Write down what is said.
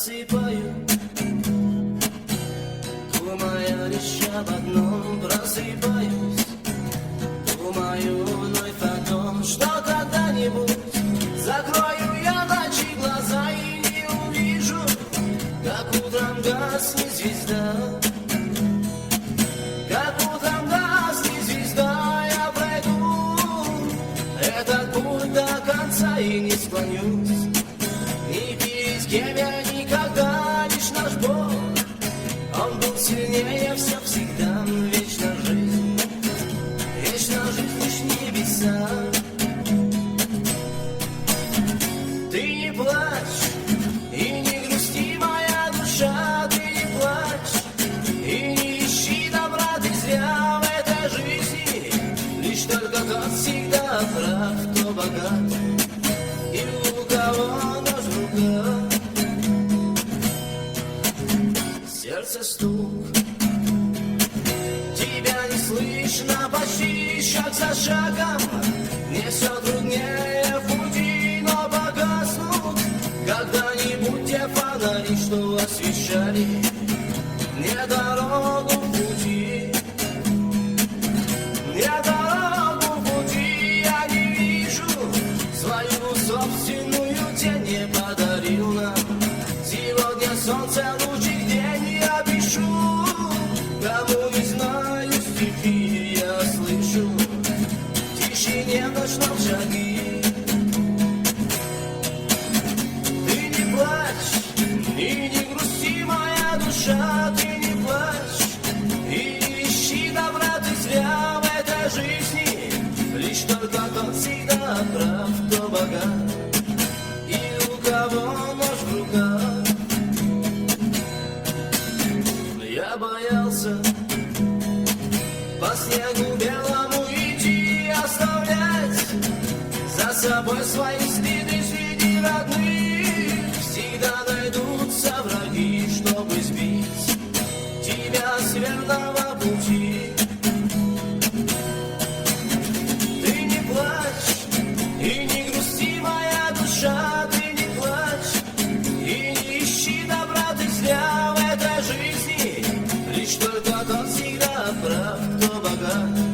засыпаю. Думая лишь об одном, просыпаюсь. Думаю вновь о том, что когда-нибудь закрою я ночи глаза и не увижу, как утром гаснет звезда. Как утром гаснет звезда, я пройду этот путь до конца и не склонюсь ни перед кем я никогда, лишь наш Бог. Он был сильнее всех всегда, вечна жизнь лишь небеса. Ты не плачь и не грусти, моя душа, ты не плачь и не ищи добра ты зря в этой жизни. Лишь только тот всегда прав, кто богат и у кого нож в руках. Сердце стук, тебя не слышно почти шаг за шагом. Мне все труднее в пути, но погаснут когда-нибудь те фонари, что освещали мне дорогу в пути. Мне дорогу в пути, я не вижу свою собственную тень, не подарил нам сегодня солнце лучик день. Я пишу, кому не знаю стихи, я слышу в тишине ночном шаги. Ты не плачь и не грусти, моя душа, ты не плачь и не ищи добра ты зря в этой жизни. Лишь только тот всегда прав, кто богат и у кого нож в руках. Я боялся по снегу белому идти, оставлять за собой свои следы среди родных. Всегда найдутся враги, чтобы сбить тебя с верного пути. Ты не плачь и не грусти, моя душа, ты не плачь и не ищи добра ты зря в этой жизни. Лишь только тот всегда прав, кто богат